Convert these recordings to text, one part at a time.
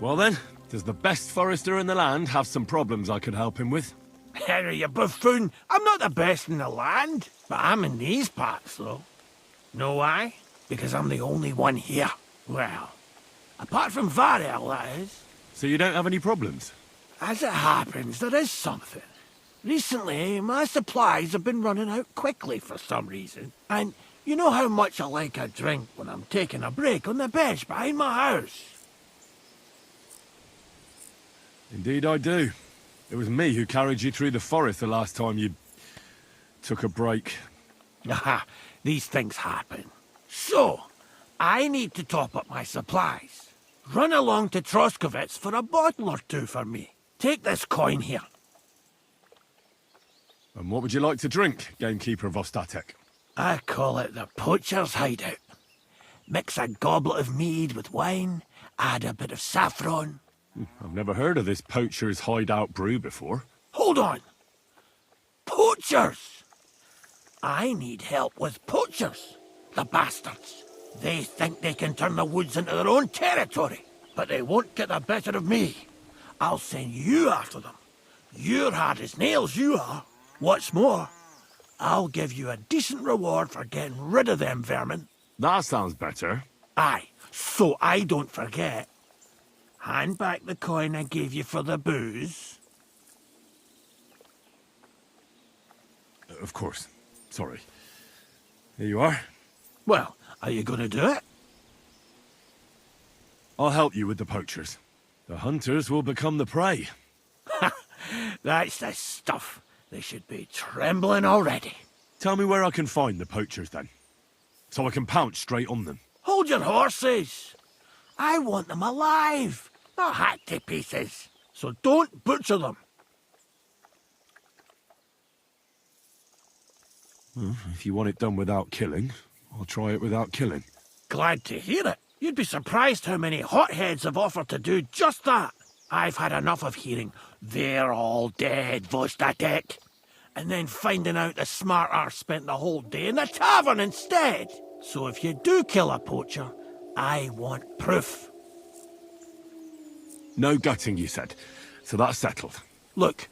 Well then, does the best forester in the land have some problems I could help him with? Henry, you buffoon. I'm not the best in the land, but I'm in these parts, though. Know why? Because I'm the only one here. Well, apart from Varel, that is. So you don't have any problems? As it happens, there is something. Recently, my supplies have been running out quickly for some reason. And you know how much I like a drink when I'm taking a break on the bench behind my house. Indeed I do. It was me who carried you through the forest the last time you took a break. Aha, these things happen. So, I need to top up my supplies. Run along to Troskovitz for a bottle or two for me. Take this coin here. And what would you like to drink, gamekeeper of Ostatek? I call it the poacher's hideout. Mix a goblet of mead with wine, add a bit of saffron. I've never heard of this poacher's hideout brew before. Hold on! Poachers! I need help with poachers. The bastards. They think they can turn the woods into their own territory, but they won't get the better of me. I'll send you after them. You're hard as nails, you are. What's more, I'll give you a decent reward for getting rid of them vermin. That sounds better. Aye, so I don't forget. Hand back the coin I gave you for the booze. Of course. Sorry. Here you are. Well, are you going to do it? I'll help you with the poachers. The hunters will become the prey. That's the stuff. They should be trembling already. Tell me where I can find the poachers, then. So I can pounce straight on them. Hold your horses. I want them alive, not hacked to pieces. So don't butcher them. Well, if you want it done without killing, I'll try it without killing. Glad to hear it. You'd be surprised how many hotheads have offered to do just that. I've had enough of hearing, "They're all dead, Vostatek," and then finding out the smart arse spent the whole day in the tavern instead. So if you do kill a poacher, I want proof. No gutting, you said. So that's settled. Look,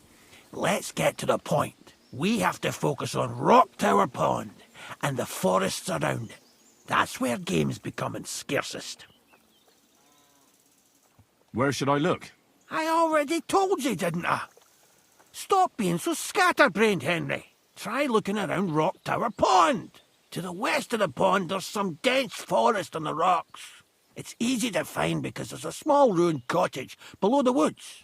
let's get to the point. We have to focus on Rock Tower Pond and the forests around it. That's where game's becoming scarcest. Where should I look? I already told you, didn't I? Stop being so scatterbrained, Henry. Try looking around Rock Tower Pond. To the west of the pond, there's some dense forest on the rocks. It's easy to find because there's a small ruined cottage below the woods.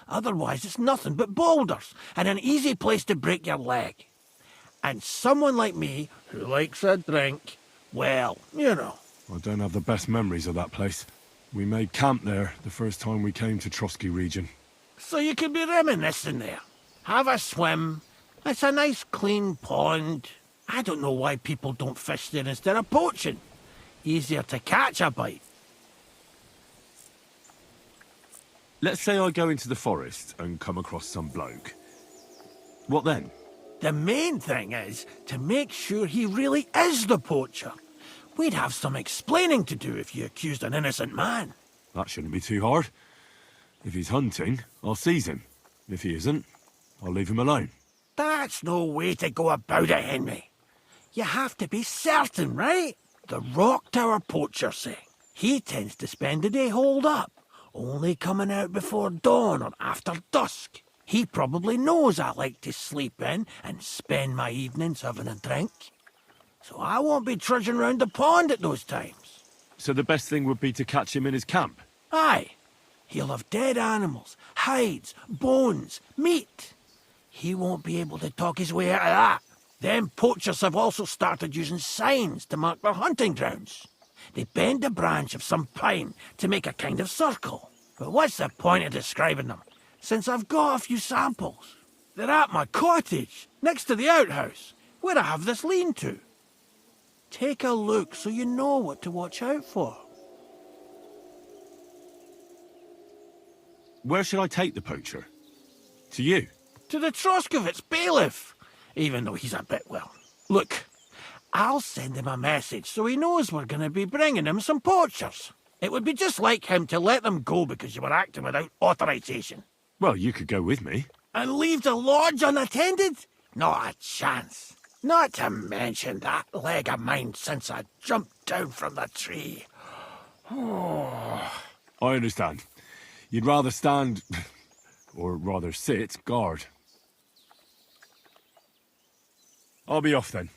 Otherwise, it's nothing but boulders and an easy place to break your leg. And someone like me, who likes a drink, well, you know. I don't have the best memories of that place. We made camp there the first time we came to Trotsky region. So you can be reminiscing there. Have a swim. It's a nice clean pond. I don't know why people don't fish there instead of poaching. Easier to catch a bite. Let's say I go into the forest and come across some bloke. What then? The main thing is to make sure he really is the poacher. We'd have some explaining to do if you accused an innocent man. That shouldn't be too hard. If he's hunting, I'll seize him. If he isn't, I'll leave him alone. That's no way to go about it, Henry. You have to be certain, right? The Rock Tower poacher, say. He tends to spend the day holed up, only coming out before dawn or after dusk. He probably knows I like to sleep in and spend my evenings having a drink. So I won't be trudging round the pond at those times. So the best thing would be to catch him in his camp? Aye. He'll have dead animals, hides, bones, meat. He won't be able to talk his way out of that. Them poachers have also started using signs to mark their hunting grounds. They bend a branch of some pine to make a kind of circle. But what's the point of describing them, since I've got a few samples? They're at my cottage, next to the outhouse, where I have this lean-to. Take a look so you know what to watch out for. Where should I take the poacher? To you? To the Troskovitz bailiff, even though he's a bit, well. Look, I'll send him a message so he knows we're going to be bringing him some poachers. It would be just like him to let them go because you were acting without authorization. Well, you could go with me. And leave the lodge unattended? Not a chance. Not to mention that leg of mine since I jumped down from the tree. I understand. You'd rather stand, or rather sit, guard. I'll be off then.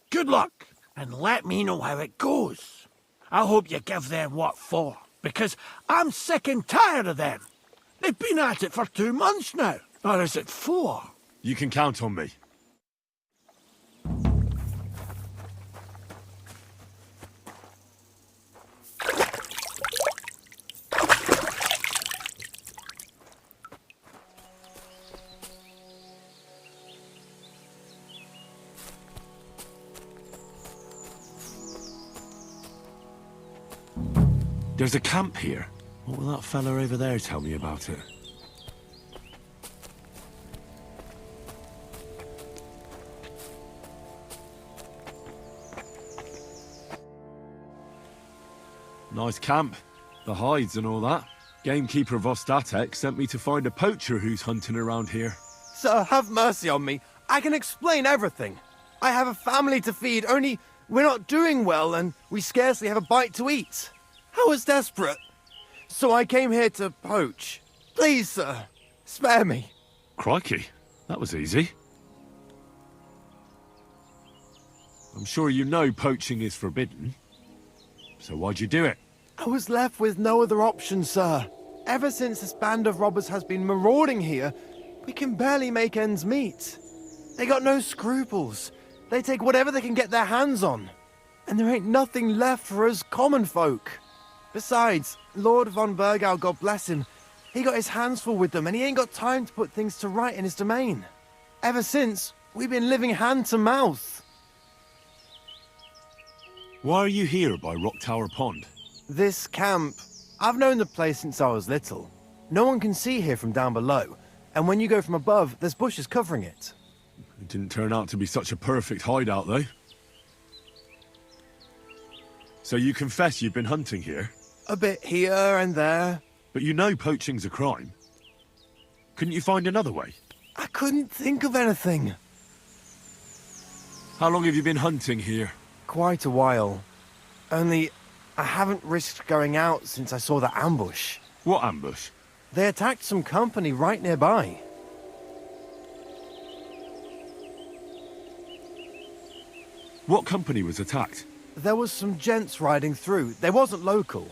Good luck, and let me know how it goes. I hope you give them what for, because I'm sick and tired of them. They've been at it for 2 months now. Or is it 4? You can count on me. There's a camp here. What will that fella over there tell me about it? Nice camp. The hides and all that. Gamekeeper Vostatek sent me to find a poacher who's hunting around here. Sir, have mercy on me. I can explain everything. I have a family to feed, only we're not doing well and we scarcely have a bite to eat. I was desperate. So I came here to poach. Please, sir, spare me. Crikey, that was easy. I'm sure you know poaching is forbidden. So why'd you do it? I was left with no other option, sir. Ever since this band of robbers has been marauding here, we can barely make ends meet. They got no scruples. They take whatever they can get their hands on. And there ain't nothing left for us common folk. Besides, Lord von Burgau, God bless him, he got his hands full with them and he ain't got time to put things to right in his domain. Ever since, we've been living hand to mouth. Why are you here by Rock Tower Pond? This camp, I've known the place since I was little. No one can see here from down below, and when you go from above, there's bushes covering it. It didn't turn out to be such a perfect hideout, though. So you confess you've been hunting here? A bit here and there. But you know poaching's a crime. Couldn't you find another way? I couldn't think of anything. How long have you been hunting here? Quite a while. Only, I haven't risked going out since I saw that ambush. What ambush? They attacked some company right nearby. What company was attacked? There was some gents riding through. They wasn't local.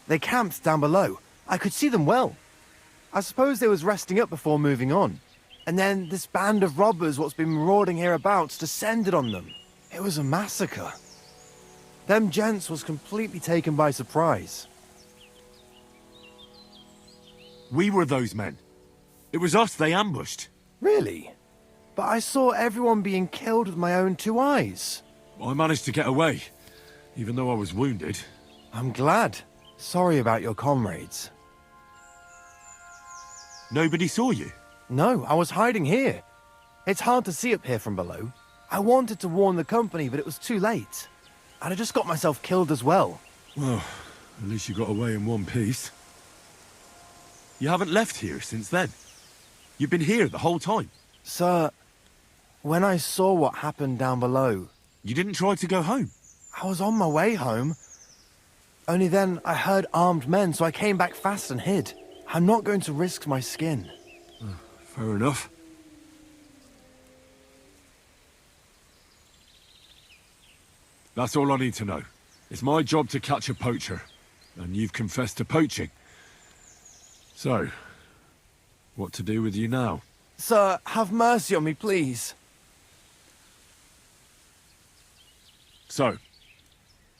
They camped down below. I could see them well. I suppose they was resting up before moving on. And then this band of robbers what's been marauding hereabouts descended on them. It was a massacre. Them gents was completely taken by surprise. We were those men. It was us they ambushed. Really? But I saw everyone being killed with my own 2 eyes. I managed to get away, even though I was wounded. I'm glad. Sorry about your comrades. Nobody saw you? No, I was hiding here. It's hard to see up here from below. I wanted to warn the company, but it was too late. I'd have just got myself killed as well. Well, at least you got away in one piece. You haven't left here since then. You've been here the whole time. Sir, when I saw what happened down below... You didn't try to go home? I was on my way home. Only then I heard armed men, so I came back fast and hid. I'm not going to risk my skin. Fair enough. That's all I need to know. It's my job to catch a poacher, and you've confessed to poaching. So, what to do with you now? Sir, have mercy on me, please. So,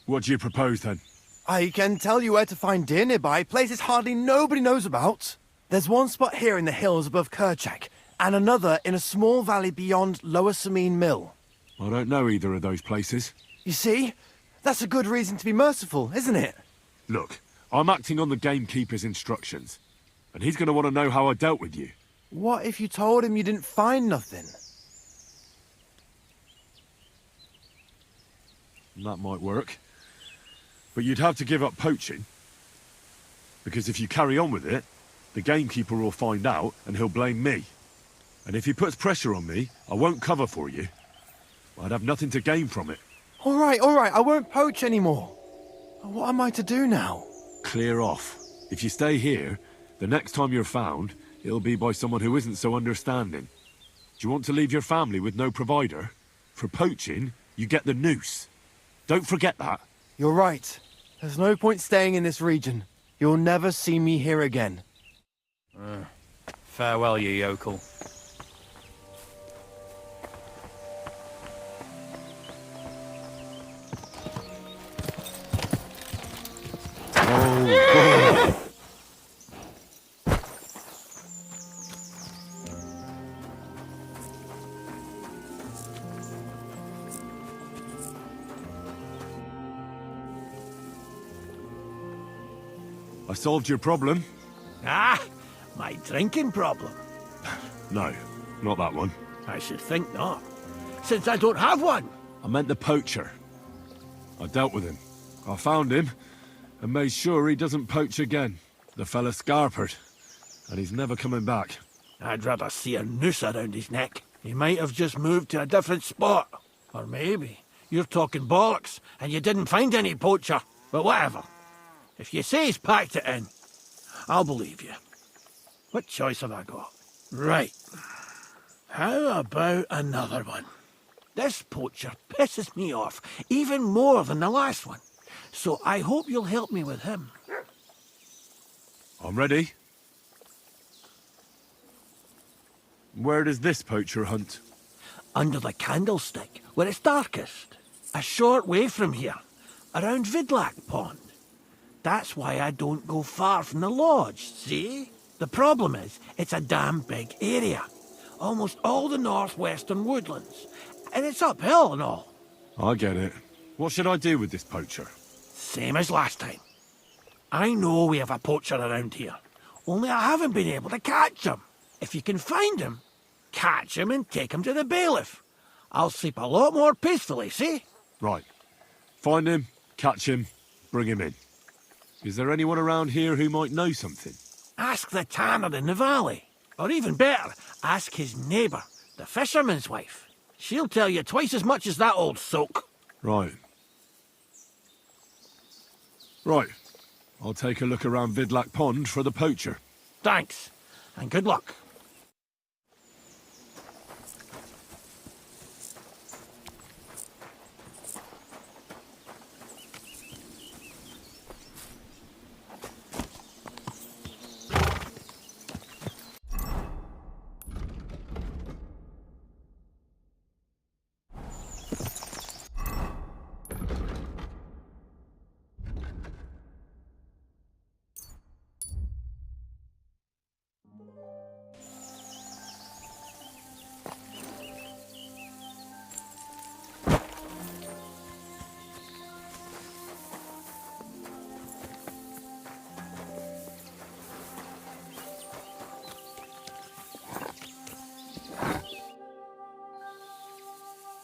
what do you propose then? I can tell you where to find deer nearby, places hardly nobody knows about. There's one spot here in the hills above Kerchak, and another in a small valley beyond Lower Samine Mill. I don't know either of those places. You see? That's a good reason to be merciful, isn't it? Look, I'm acting on the gamekeeper's instructions, and he's going to want to know how I dealt with you. What if you told him you didn't find nothing? That might work. But you'd have to give up poaching. Because if you carry on with it, the gamekeeper will find out and he'll blame me. And if he puts pressure on me, I won't cover for you. I'd have nothing to gain from it. All right, I won't poach anymore. What am I to do now? Clear off. If you stay here, the next time you're found, it'll be by someone who isn't so understanding. Do you want to leave your family with no provider? For poaching, you get the noose. Don't forget that. You're right. There's no point staying in this region. You'll never see me here again. Farewell, you yokel. I solved your problem? Ah, my drinking problem. No, not that one. I should think not, since I don't have one. I meant the poacher. I dealt with him. I found him and made sure he doesn't poach again. The fella scarpered, and he's never coming back. I'd rather see a noose around his neck. He might have just moved to a different spot. Or maybe you're talking bollocks and you didn't find any poacher. But whatever. If you say he's packed it in, I'll believe you. What choice have I got? Right. How about another one? This poacher pisses me off even more than the last one. So I hope you'll help me with him. I'm ready. Where does this poacher hunt? Under the candlestick, where it's darkest. A short way from here, around Vidlac Pond. That's why I don't go far from the lodge, see? The problem is, it's a damn big area. Almost all the northwestern woodlands. And it's uphill and all. I get it. What should I do with this poacher? Same as last time. I know we have a poacher around here. Only I haven't been able to catch him. If you can find him, catch him and take him to the bailiff. I'll sleep a lot more peacefully, see? Right. Find him, catch him, bring him in. Is there anyone around here who might know something? Ask the tanner in the valley. Or even better, ask his neighbour, the fisherman's wife. She'll tell you twice as much as that old soak. Right. Right. I'll take a look around Vidlac Pond for the poacher. Thanks, and good luck.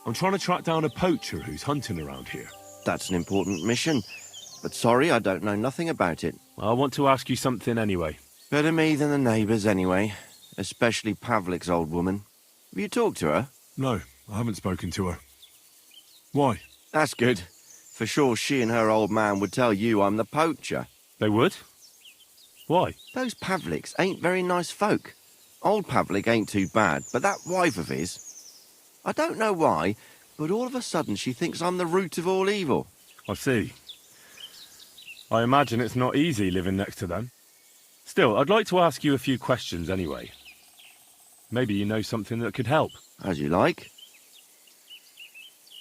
I'm trying to track down a poacher who's hunting around here. That's an important mission. But sorry, I don't know nothing about it. I want to ask you something anyway. Better me than the neighbours anyway. Especially Pavlik's old woman. Have you talked to her? No, I haven't spoken to her. Why? That's good. For sure she and her old man would tell you I'm the poacher. They would? Why? Those Pavliks ain't very nice folk. Old Pavlik ain't too bad, but that wife of his... I don't know why, but all of a sudden she thinks I'm the root of all evil. I see. I imagine it's not easy living next to them. Still, I'd like to ask you a few questions anyway. Maybe you know something that could help. As you like.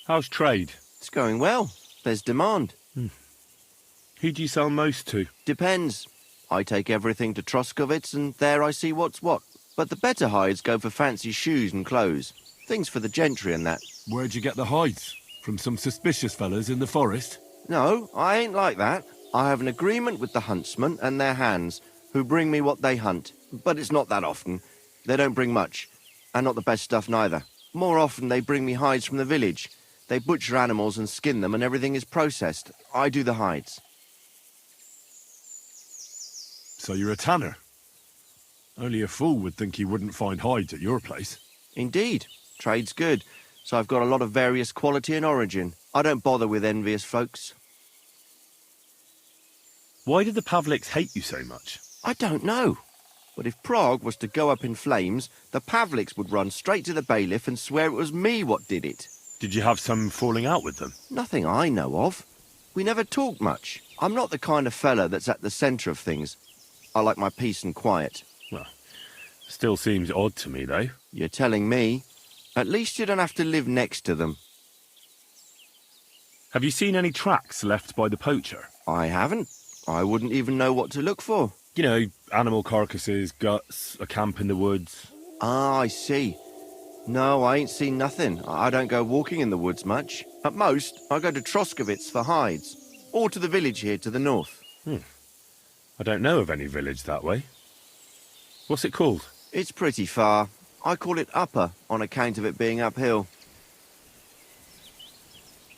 How's trade? It's going well. There's demand. Who do you sell most to? Depends. I take everything to Troskovitz and there I see what's what. But the better hides go for fancy shoes and clothes. Things for the gentry and that. Where'd you get the hides? From some suspicious fellas in the forest? No, I ain't like that. I have an agreement with the huntsmen and their hands, who bring me what they hunt. But it's not that often. They don't bring much. And not the best stuff neither. More often they bring me hides from the village. They butcher animals and skin them and everything is processed. I do the hides. So you're a tanner? Only a fool would think he wouldn't find hides at your place. Indeed. Trade's good, so I've got a lot of various quality and origin. I don't bother with envious folks. Why do the Pavliks hate you so much? I don't know. But if Prague was to go up in flames, the Pavliks would run straight to the bailiff and swear it was me what did it. Did you have some falling out with them? Nothing I know of. We never talk much. I'm not the kind of fella that's at the centre of things. I like my peace and quiet. Well, still seems odd to me, though. You're telling me? At least you don't have to live next to them. Have you seen any tracks left by the poacher? I haven't. I wouldn't even know what to look for. You know, animal carcasses, guts, a camp in the woods. Ah, I see. No, I ain't seen nothing. I don't go walking in the woods much. At most, I go to Troskovitz for hides. Or to the village here to the north. I don't know of any village that way. What's it called? It's pretty far. I call it Upper on account of it being uphill.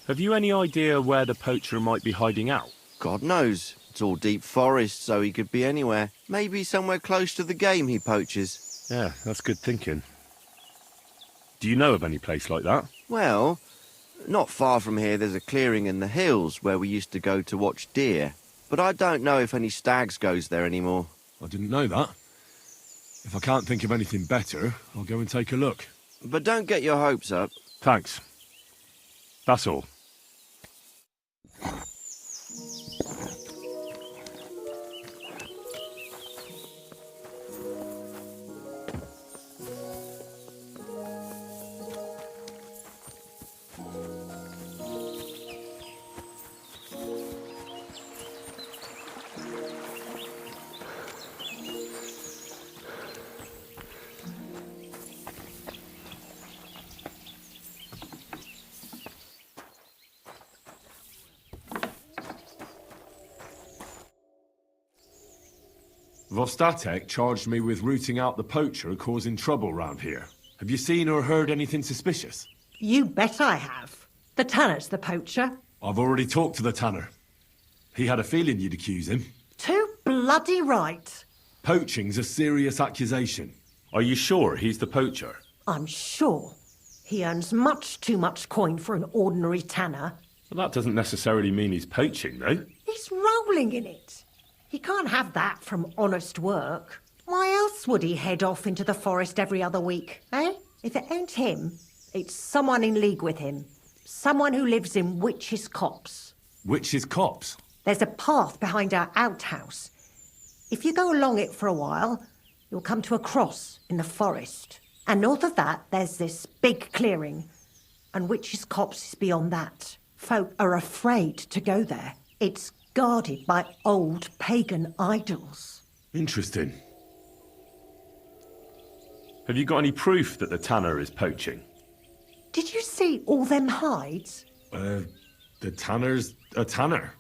Have you any idea where the poacher might be hiding out? God knows. It's all deep forest, so he could be anywhere. Maybe somewhere close to the game he poaches. Yeah, that's good thinking. Do you know of any place like that? Well, not far from here there's a clearing in the hills where we used to go to watch deer. But I don't know if any stags goes there anymore. I didn't know that. If I can't think of anything better, I'll go and take a look. But don't get your hopes up. Thanks. That's all. Vostatek charged me with rooting out the poacher causing trouble round here. Have you seen or heard anything suspicious? You bet I have. The tanner's the poacher. I've already talked to the tanner. He had a feeling you'd accuse him. Too bloody right. Poaching's a serious accusation. Are you sure he's the poacher? I'm sure. He earns much too much coin for an ordinary tanner. Well, that doesn't necessarily mean he's poaching, though. He's rolling in it. He can't have that from honest work. Why else would he head off into the forest every other week, eh? If it ain't him, it's someone in league with him. Someone who lives in Witch's Copse. Witch's Copse? There's a path behind our outhouse. If you go along it for a while, you'll come to a cross in the forest. And north of that, there's this big clearing. And Witch's Copse is beyond that. Folk are afraid to go there. It's guarded by old pagan idols. Interesting. Have you got any proof that the tanner is poaching? Did you see all them hides? The tanner's a tanner.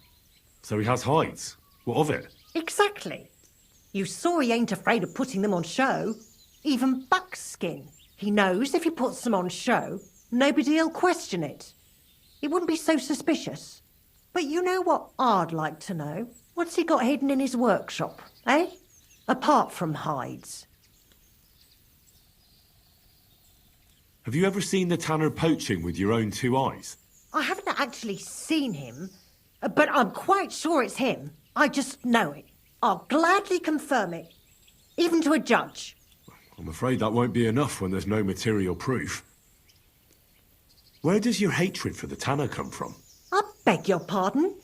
So he has hides. What of it? Exactly. You saw he ain't afraid of putting them on show. Even buckskin. He knows if he puts them on show, nobody'll question it. It wouldn't be so suspicious. But you know what I'd like to know? What's he got hidden in his workshop, eh? Apart from hides. Have you ever seen the tanner poaching with your own two eyes? I haven't actually seen him, but I'm quite sure it's him. I just know it. I'll gladly confirm it, even to a judge. I'm afraid that won't be enough when there's no material proof. Where does your hatred for the tanner come from? I beg your pardon?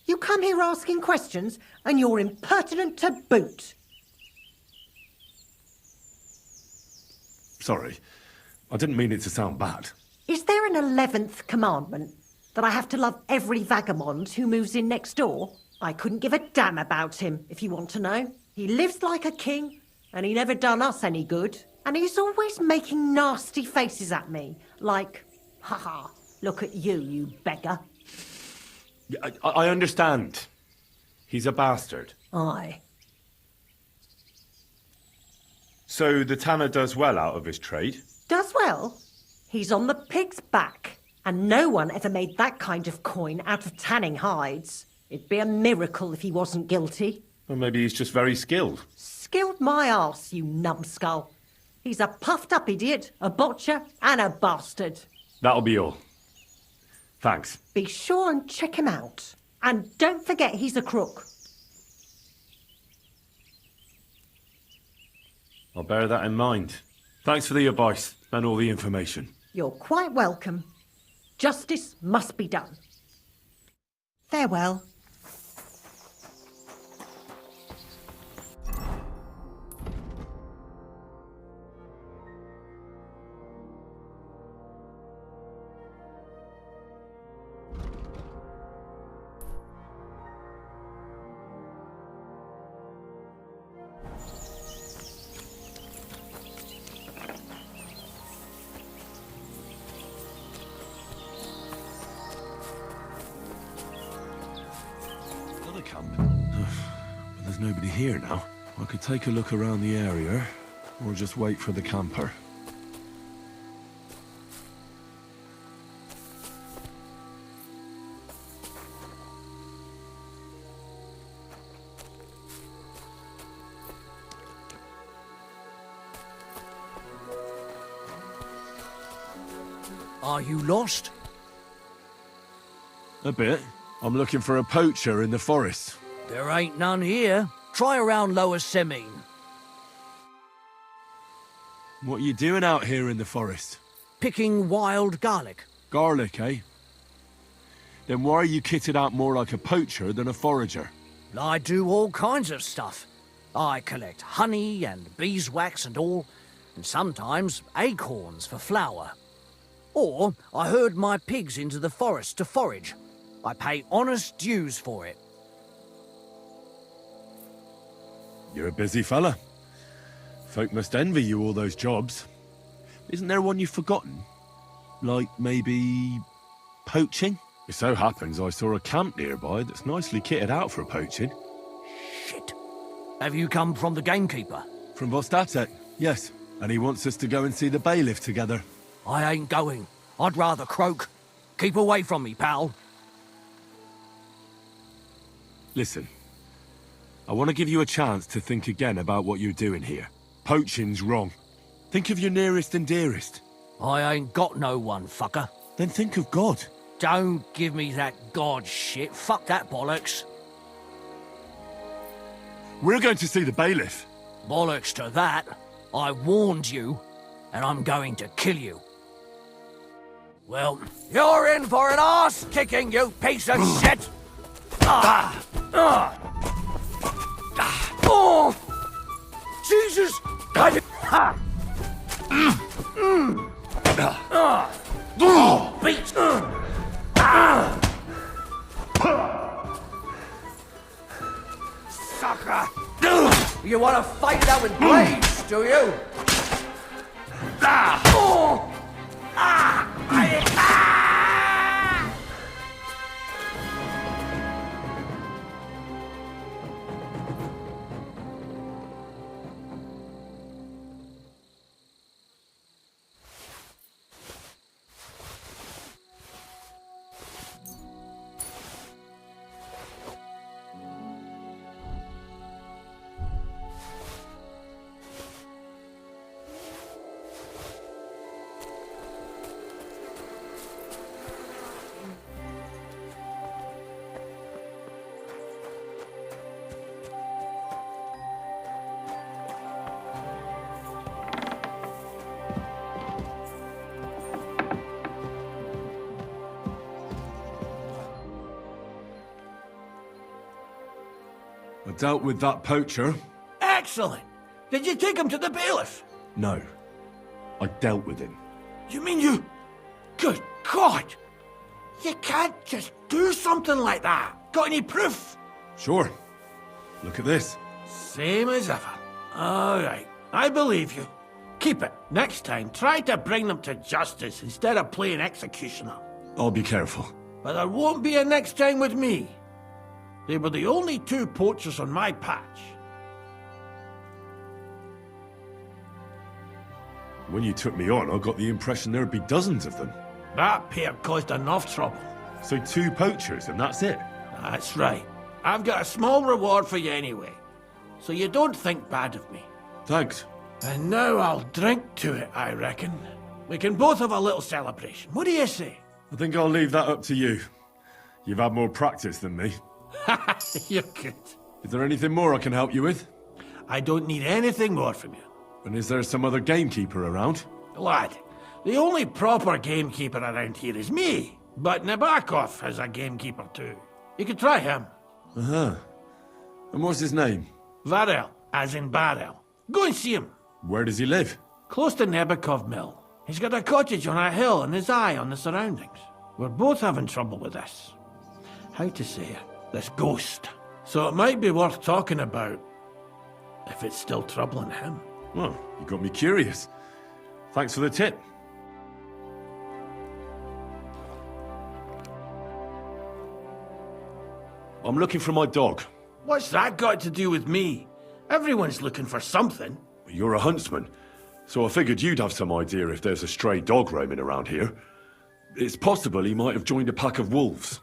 You come here asking questions, and you're impertinent to boot. Sorry, I didn't mean it to sound bad. Is there an 11th commandment? That I have to love every vagabond who moves in next door? I couldn't give a damn about him, if you want to know. He lives like a king, and he never done us any good. And he's always making nasty faces at me, like, haha, look at you, you beggar. I understand. He's a bastard. Aye. So the tanner does well out of his trade? Does well. He's on the pig's back, and no one ever made that kind of coin out of tanning hides. It'd be a miracle if he wasn't guilty. Or maybe he's just very skilled. Skilled my arse, you numbskull. He's a puffed-up idiot, a botcher, and a bastard. That'll be all. Thanks. Be sure and check him out. And don't forget he's a crook. I'll bear that in mind. Thanks for the advice and all the information. You're quite welcome. Justice must be done. Farewell. Another camp. But there's nobody here now. I could take a look around the area, or just wait for the camper. Are you lost? A bit. I'm looking for a poacher in the forest. There ain't none here. Try around Lower Semine. What are you doing out here in the forest? Picking wild garlic. Garlic, eh? Then why are you kitted out more like a poacher than a forager? I do all kinds of stuff. I collect honey and beeswax and all, and sometimes acorns for flour. Or I herd my pigs into the forest to forage. I pay honest dues for it. You're a busy fella. Folk must envy you all those jobs. Isn't there one you've forgotten? Like, maybe... poaching? It so happens I saw a camp nearby that's nicely kitted out for poaching. Shit. Have you come from the gamekeeper? From Vostatek, yes. And he wants us to go and see the bailiff together. I ain't going. I'd rather croak. Keep away from me, pal. Listen. I want to give you a chance to think again about what you're doing here. Poaching's wrong. Think of your nearest and dearest. I ain't got no one, fucker. Then think of God. Don't give me that god shit. Fuck that bollocks. We're going to see the bailiff. Bollocks to that. I warned you, and I'm going to kill you. Well, you're in for an arse-kicking, you piece of shit! Oh! Jesus! Beat! Sucker! You want to fight it out with blades, do you? Oh! I dealt with that poacher. Excellent! Did you take him to the bailiff? No. I dealt with him. You mean you... Good God! You can't just do something like that. Got any proof? Sure. Look at this. Same as ever. All right, I believe you. Keep it. Next time, try to bring them to justice instead of playing executioner. I'll be careful. But there won't be a next time with me. They were the only two poachers on my patch. When you took me on, I got the impression there'd be dozens of them. That pair caused enough trouble. So 2 poachers, and that's it? That's right. I've got a small reward for you anyway. so you don't think bad of me. Thanks. And now I'll drink to it, I reckon. We can both have a little celebration. What do you say? I think I'll leave that up to you. You've had more practice than me. You're good. Is there anything more I can help you with? I don't need anything more from you. And is there some other gamekeeper around? Lad, the only proper gamekeeper around here is me. But Nabokov has a gamekeeper too. You could try him. Uh-huh. And what's his name? Varel, as in barrel. Go and see him. Where does he live? Close to Nebokov Mill. He's got a cottage on a hill and his eye on the surroundings. We're both having trouble with this. How to say it? This ghost. So it might be worth talking about if it's still troubling him. Well, you got me curious. Thanks for the tip. I'm looking for my dog. What's that got to do with me? Everyone's looking for something. You're a huntsman, so I figured you'd have some idea if there's a stray dog roaming around here. It's possible he might have joined a pack of wolves.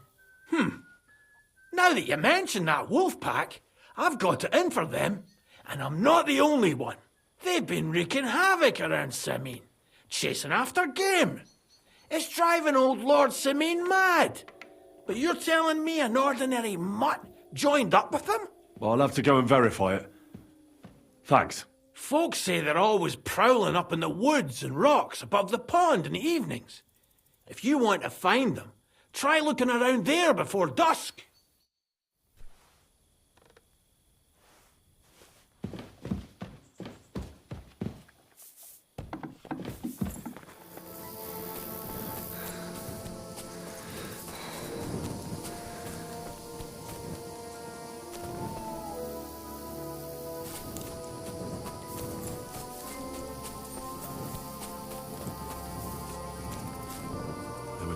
Now that you mention that wolf pack, I've got it in for them. And I'm not the only one. They've been wreaking havoc around Simene, chasing after game. It's driving old Lord Simene mad. But you're telling me an ordinary mutt joined up with them? Well, I'll have to go and verify it. Thanks. Folks say they're always prowling up in the woods and rocks above the pond in the evenings. If you want to find them, try looking around there before dusk.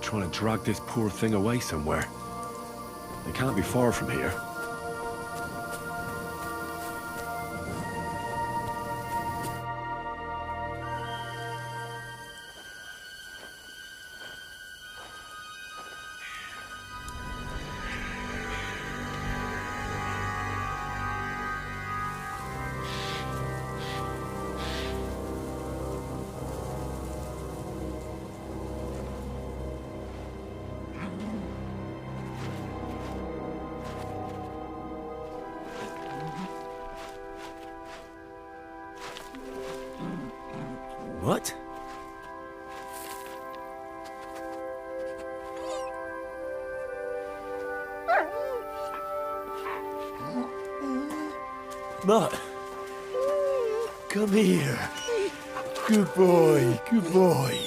Trying to drag this poor thing away somewhere. They can't be far from here. What? Mutt, come here. Good boy, good boy.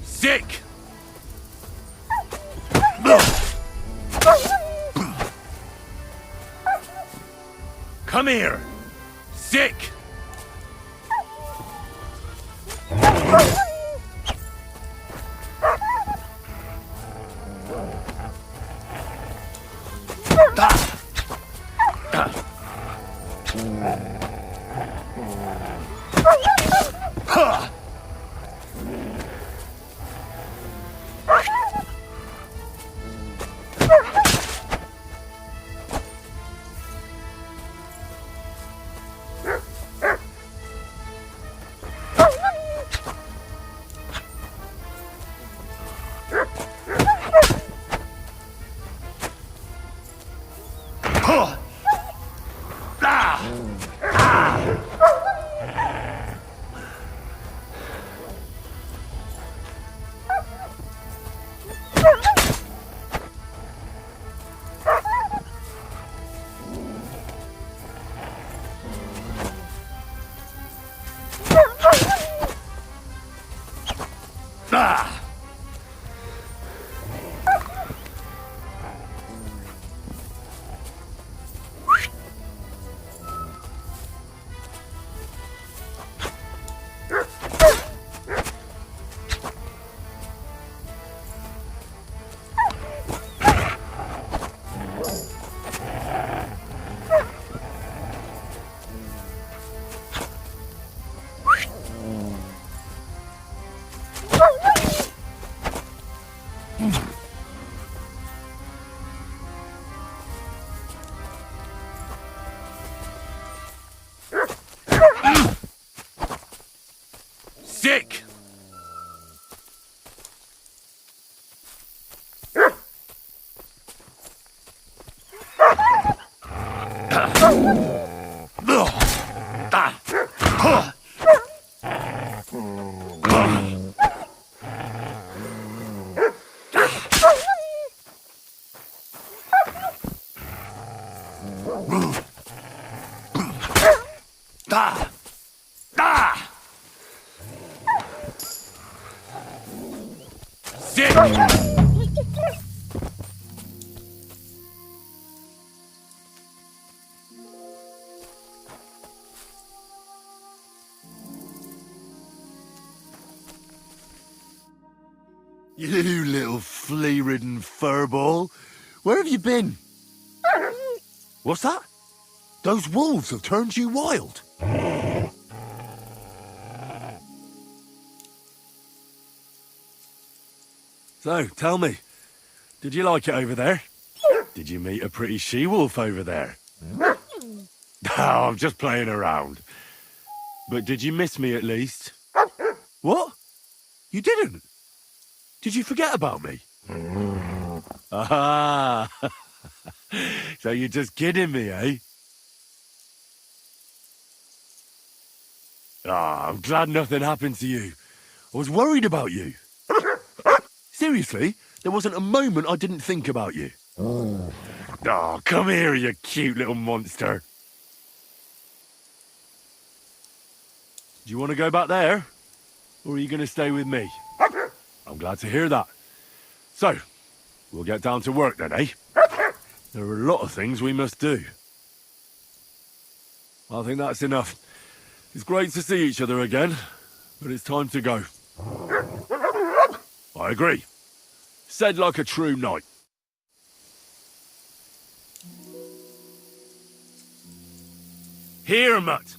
Sick! Come here! Sick! Sick! You little flea-ridden furball. Where have you been? What's that? Those wolves have turned you wild. So, tell me, did you like it over there? Did you meet a pretty she-wolf over there? Oh, I'm just playing around. But did you miss me at least? What? You didn't? Did you forget about me? Ah, so you're just kidding me, eh? Ah, I'm glad nothing happened to you. I was worried about you. Seriously, there wasn't a moment I didn't think about you. Oh, come here, you cute little monster. Do you want to go back there? Or are you going to stay with me? I'm glad to hear that. So, we'll get down to work then, eh? There are a lot of things we must do. I think that's enough. It's great to see each other again, but it's time to go. I agree. Said like a true knight. Here, Mutt.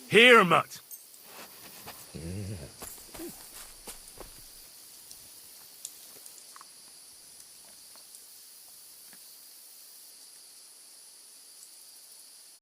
Here, Mutt.